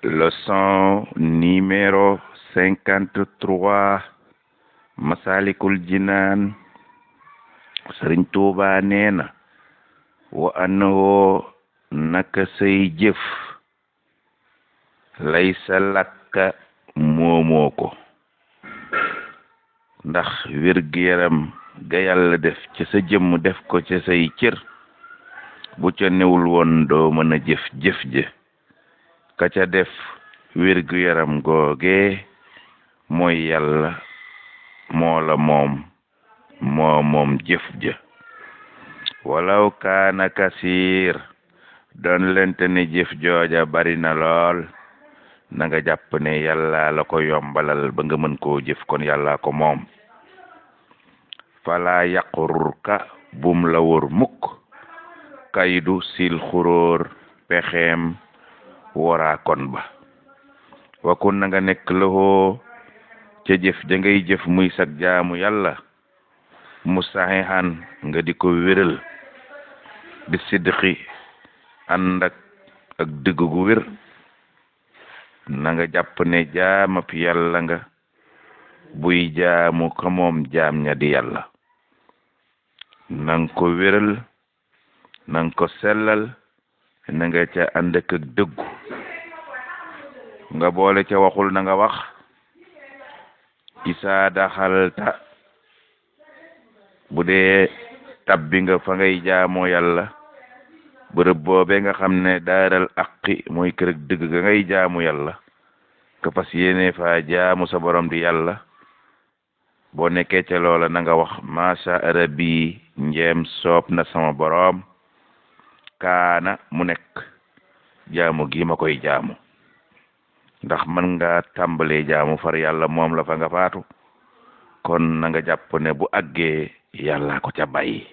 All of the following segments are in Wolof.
Leçon numéro 53 Masalikul Jinaan. Sëriñ Tuuba nee na wa annahu naka say jëf laysa lakka moomoo ko, ndax wér-gu-yaram ga yàlla def ci sa jëmm def ko ci say cër bu ca newul woon doo mën a jëf je ka ca def wér-gu-yaram googe mooy yàlla moo la moom jëf ja. walaw kaana kasiir doon lente ne jëf jooja bari na lool na nga jàpp ne yàlla la ko yombalal ba nga mën koo jëf, kon yàlla ko moom. fala yaqurka bum la wor mukk kaydu sil xuróor pexeem wora kon ba. wakun na nga nekk loxoo ca jëf ja ngay jëf muy sag jaamu yàlla musaxihan nga di ko wéral bi sidqi ànd ak dëgg gu wér. na nga jàpp ne jaamab yàlla nga buy jaamu ko moom jaam ña di yàlla. nang ko wéral nang ko sellal na nga ca ànd ak dëggu nga boole ca waxul na nga wax isaa daxalta bu dee tabbi nga fa ngay jaamoo yàlla bërëb boobe nga xam ne daaral aqi mooy kër dëgg ga ngay jaamu yàlla ka fas yéene fa jaamu sa borom di yàlla. boo nekkee ca loola na nga wax masha rabbi njeem soob na sama borom kaana mu nekk jaamu gi ma koy jaamu, ndax man nga tàmbalee jaamu far yàlla moom la fa nga faatu, kon na nga jàpp ne bu àggee yàlla ko ca bàyyi.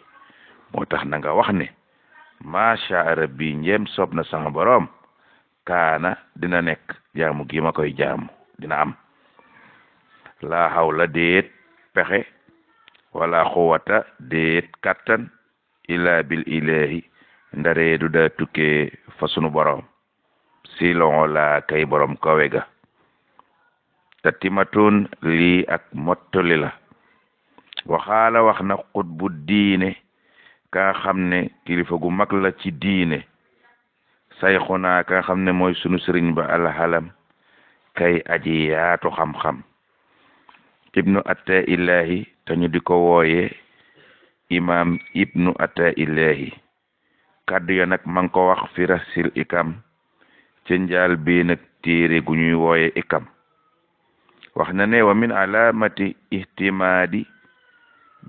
moo tax na nga wax ne masha rabbi njeem soob na sama borom kaana dina nekk jaamu gi ma koy jaamu dina am. laa hawla déet pexe wala xuwata déet kattan illa bil ilahi ndaree du daa tukkee fa sunu borom silon la kay borom kawe ga. tatimatun lii ak mottali la. waxaala wax na xutbu diine ka xam ne kilifa gu mag la ci diine sayxuna ka xam ne mooy sunu sëriñ ba alxalam kay aji yaatu xam-xam ibnu atta illahi te ñu di ko wooye imam ibnu atta illahi. kaddu ya nag ma ngi ko wax fi rasil ikam ca njaal bi nag téere gu ñuy wooye ikam. wax na ne wa min alamati ihtimaadi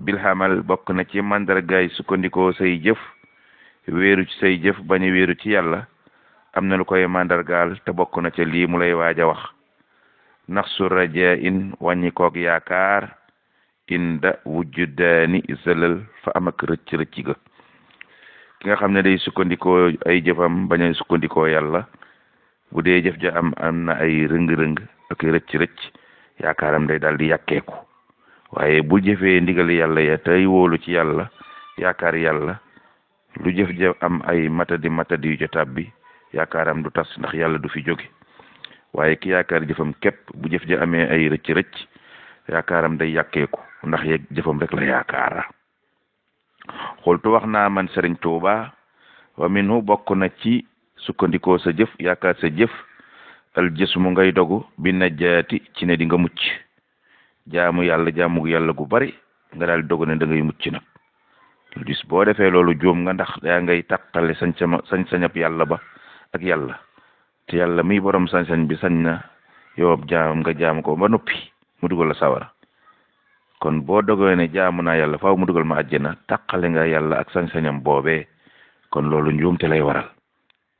bilhamal bokk na ci mandargaay sukkandikoo say jëf wéeru ci say jëf bañ a wéeru ci yàlla. am na lu koy mandargaal te bokk na ca lii mu lay waaj a wax. naqsu raja in wàññi koog yaakaar inda wujjudaani zëlal fa am ak rëcc ga. ki nga xam ne day sukkandikoo ay jëfam bañ a sukkandikoo yàlla bu dee jëf ja am na ay rëng-rëng ak rëcc yaakaaram day daal di yàkkeeku. waaye bu jëfee ndigal yàlla ya tey wóolu ci yàlla yaakaar yàlla lu jëf ja am ay matadi yu ca tàbbi yaakaaram du tas ndax yàlla du fi jóge. waaye ki yaakaar jëfam képp bu jëf ja amee ay rëcc yaakaaram day yàkkeeku ndax yeeg jëfam rek la yaakaara. xultu wax naa man Sëriñ Tuuba wa minhu bokk na ci sukkandikoo sa jëf yaakaar sa jëf al jësmu ngay dogu bi najaati ci ne di nga mucc. jaamu yàlla gu bari nga daal dogu ne da ngay mucc nag. bis boo defee loolu juum nga ndax yaa ngay tàqale sañ-sañab yàlla ba ak yàlla te yàlla muy borom sañ-sañ bi sañ na yow ab jaam nga jaam ko ba noppi mu dugal la sawara. kon boo dogoo ne jaamu naa yàlla faaw mu dugal ma àjjana tàqale nga yàlla ak sañ-sañam boobee, kon loolu njuumte lay waral.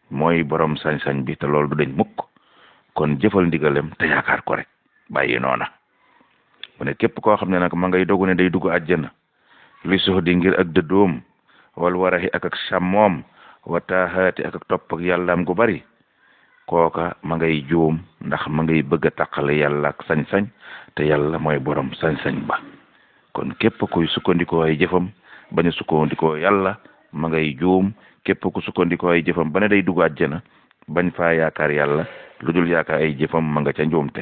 mooy borom sañ-sañ bi te loolu du dañ mukk. kon jëfal ndigalem te yaakaar ko rek bàyyi noona. mu ne képp koo xam ne nag ma ngay dogu ne day dugg àjjana li sox di ngir ak dëddoom wal waraxi ak sàmmoom wataaxaati ak topp ak yàllaam gu bari, kooka ma ngay juum ndax ma ngay bëgg a tàqale yàlla ak sañ-sañ te yàlla mooy borom sañ-sañ ba. kon képp kuy sukkandikoo ay jëfam bañ a sukkandikoo yàlla ma ngay juum. képp ku sukkandikoo ay jëfam ba ne day dugg àjjana bañ faa yaakaar yàlla lu dul yaakaar ay jëfam ma nga ca njuumte.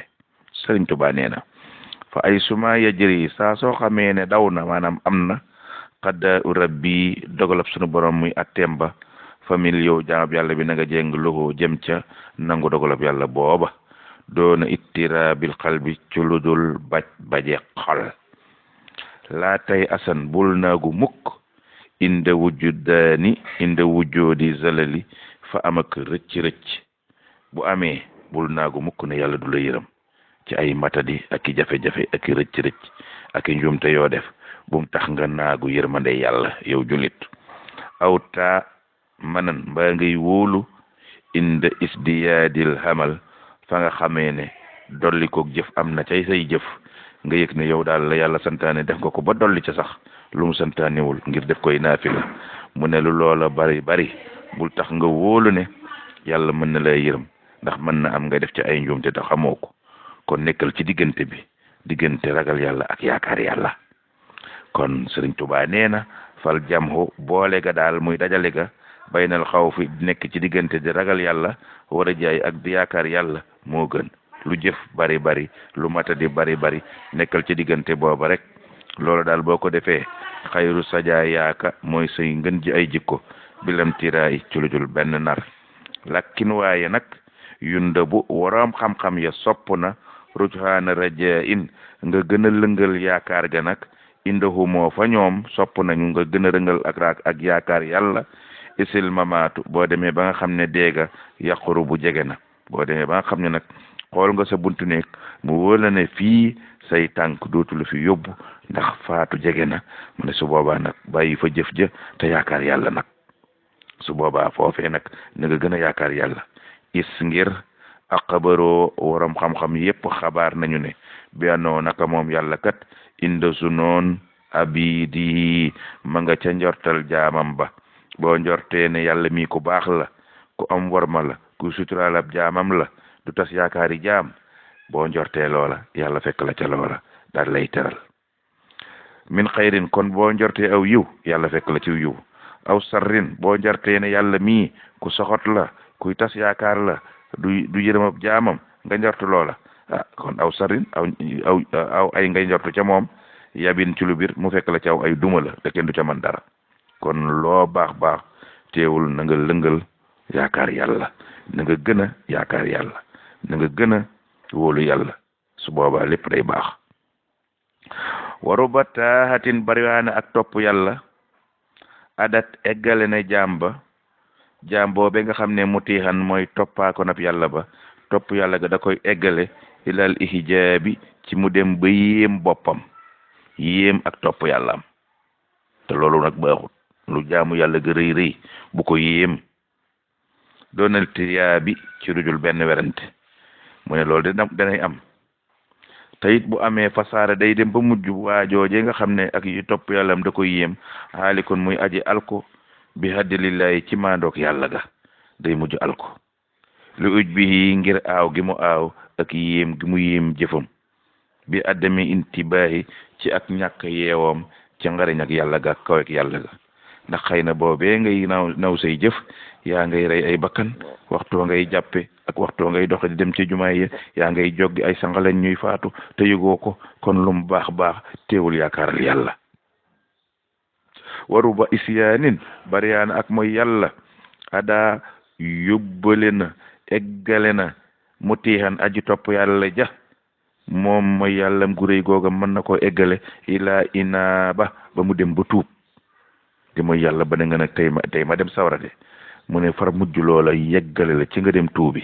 Sëriñ Tuubaa nee na fa ay suma yajri saa soo xamee ne daw na maanaam am na xadda rabbi dogalab sunu borom muy atteem ba famille yow jaamab yàlla bi na nga jéng loxo jëm ca nangu dogalab yàlla booba doona ittirabil qalbi ci lu dul baje xol laa tay asan bul naagu mukk inda wujjoodi zalali fa am ak rëcc bu amee bul naagu mukk ne yàlla du la yërëm ci ay matadi ak i jafe-jafe ak i rëcc ak i njuumte yoo def bum tax nga naagu yërmande yàlla yow julit aw taa manan mbaa ngay wóolu inda isdiyaadil xamal fa nga xamee ne dolli koog jëf am na cay say jëf nga yëg ne yow daal la yàlla santaane def nga ko ba dolli ca sax lu mu santaanewul ngir def koy naafila mu ne lu loola bari bul tax nga wóolu ne yàlla mën na lay yërëm ndax mën na am nga def ci ay njuumte te xamoo ko kon nekkal ci diggante bi diggante ragal yàlla ak yaakaar yàlla. kon Sëriñ Tuubaa nee na fal jamhu boole ga daal muy dajale ga baynal xawfi nekk ci diggante di ragal yàlla war a jaay ak di yaakaar yàlla moo gën lu jëf bari lu mata di bari nekkal ci diggante booba rek loolu daal boo ko defee xayru sajaa yaaka mooy say ngën ji ay jikko bilam tiraay ci lu dul benn nar lakkin waaye nag yunda bu waroom xam-xam ya sopp na rujhaana rajaa in nga gën a lëngal yaakaar ga nag indahu moo fa ñoom sopp nañu nga gën a rëngal ak yaakaar yàlla isil mamaatu boo demee ba nga xam ne déega yaquru bu jege na boo demee ba nga xam ne nag xool nga sa buntu nekk mu wóor la ne fii say tànk dootul fi yóbbu ndax faatu jege na mu ne su boobaa nag bàyyi fa jëf ja te yaakaar yàlla nag su boobaa foofee nag na nga gën a yaakaar yàlla is ngir aqabaroo waram xam-xam yépp xabaar nañu ne bianoo naka moom yàlla kat inda su noon abidi ma nga ca njortal jaamam ba boo njortee ne yàlla mi ku baax la ku am warma la ku suturaal ab jaamam la du tas yaakaari jaam boo njortee loola yàlla fekk la ca loola daal lay teral min xayrin kon boo njortee aw yiw yàlla fekk la ci yiw aw sarrin boo njortee ne yàlla mii ku soxot la kuy tas yaakaar la du yërëm ab jaamam nga njortu loola kon aw sarrin aw ay ngay njortu ca moom yabin ci lu bir mu fekk la ci aw ay duma la te kenn du ca man dara kon loo baax teewul na nga lëngal yaakaar yàlla na nga gën a yaakaar yàlla na nga gën a wóolu yàlla su boobaa lépp day baax waru ba taaxatin bariwaane ak topp yàlla adat eggale na jaam boobe nga xam ne mutiixan mooy toppaako nab yàlla ba topp yàlla ga da koy eggale ilal ihijaabi ci mu dem ba yéem boppam yéem ak topp yàllaam te loolu nag baaxut lu jaamu yàlla ga rëy bu ko yéem doonal tiyaabi ci rujul benn werante mu ne loolu danay am te it bu amee fasaara day dem ba mujj waajooje nga xam ne ak yu topp yàllaam da koy yéem xaali kon muy aji alko bi haddilillahi ci maandoog yàlla ga day mujj alko lu uj bi ngir aaw gi mu aaw ak yéem gi mu yéem jëfam bi addami intibaahi ci ak ñàkk yeewoom ci ngariñ ak yàlla ga kawek yàlla ga ndax xëy na boobee ngay naw say jëf yaa ngay rey ay bakkan waxtoo ngay jàppe ak waxtoo ngay doxe di dem ci jumaay ya yaa ngay joggi ay sangalen ñuy faatu te yëgoo ko kon lu mu baax teewul yaakaaral yàlla waru ba isyaanin bariyaana ak mooy yàlla ada yóbbale na eggale na mu tiixan aji topp yàlla ja moom mooy yàllam gu réy googa mën na koo eggale ilaa inaaba ba mu dem ba tuub te mooy yàlla ba ne nga nag tey ma dem sawara de mu ne far mujj loola yeggale la ci nga dem tuubi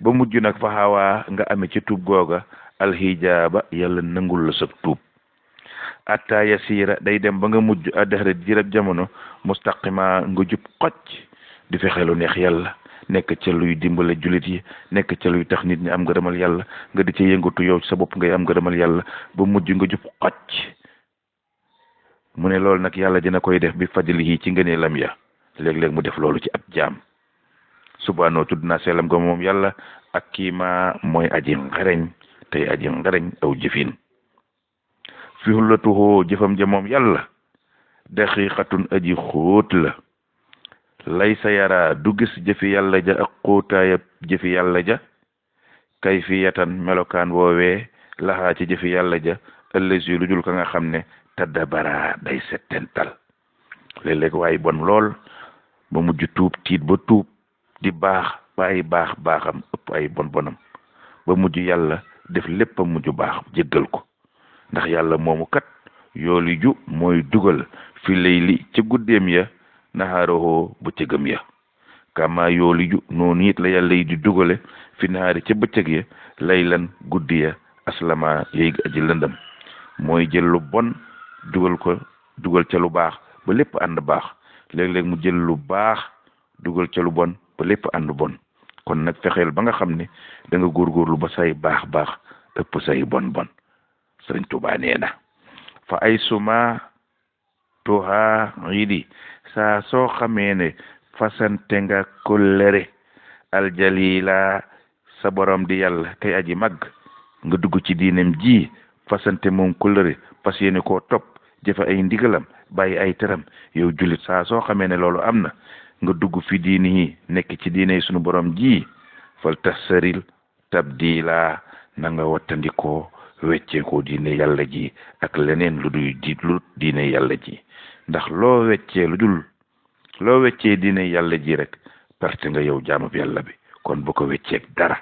ba mujj nag fa xawaa nga amee ci tuub googa alxijaaba yàlla nangul la sa tuub atta yasiira day dem ba nga mujj addahra jirab jamono mustaqima nga jub xocc di fexe lu neex yàlla nekk ca luy dimbale julit yi nekk ca luy tax nit ñi am ngërëmal yàlla nga di ca yëngatu yow sa bopp ngay am ngërëmal yàlla ba mujj nga jub xocc mu ne loolu nag yàlla dina koy def bi fadlihi ci ngëneelam ya léeg-léeg mu def loolu ci ab jaam subhaanahu tudd naa seelam ga moom yàlla ak kiima mooy aji xereñ tey aji xereñ aw jëfin fi hullatuhu jëfam ja moom yàlla daqiqatun aji xóot la laysa yara du gis jëfi yàlla ja ak xóotaayab jëfi yàlla ja kayfiyatan melokaan woowee laxaa ci jëfi yàlla ja ëllësi lu dul ka nga xam ne taddabara day settental léeg-léeg waaye bon lool ba mujj tuub tiit ba tuub di baax ba ay baaxam ëpp ay bonam ba mujj yàlla def lépp a mujj baax jéggal ko ndax yàlla moomu kat yooli ju mooy dugal fi layli ci guddeem ya nahaaroo bu cëgam ya kama yooli ju noonu it la yàlla yi di dugale fi nahaari ca bëccëg ya laylan guddi ya aslama yéy aji lëndëm mooy jël lu bon dugal ca lu baax ba lépp ànd baax léeg-léeg mu jël lu baax dugal ca lu bon ba lépp ànd bon kon nag fexeel ba nga xam ne da nga góorgóorlu ba say baax ëpp say bon Sëriñ Tuubaa nee na fa ay suma tuha idi saa soo xamee ne fasante nga kollëre aljalila sa borom di yàlla kay aji mag nga dugg ci diinem ji fasante moom kollëre fas yéene koo topp jëfe ay ndigalam bàyyi ay teram yow jullit saa soo xamee ne loolu am na nga dugg fi diini yi nekk ci diine sunu borom ji fal tasaril tabdila na nga wattandikoo wecceekoo diine yàlla ji ak leneen lu diine yàlla ji ndax loo weccee diine yàlla ji rek perte nga yow jaamab yàlla bi kon bu ko wecceek dara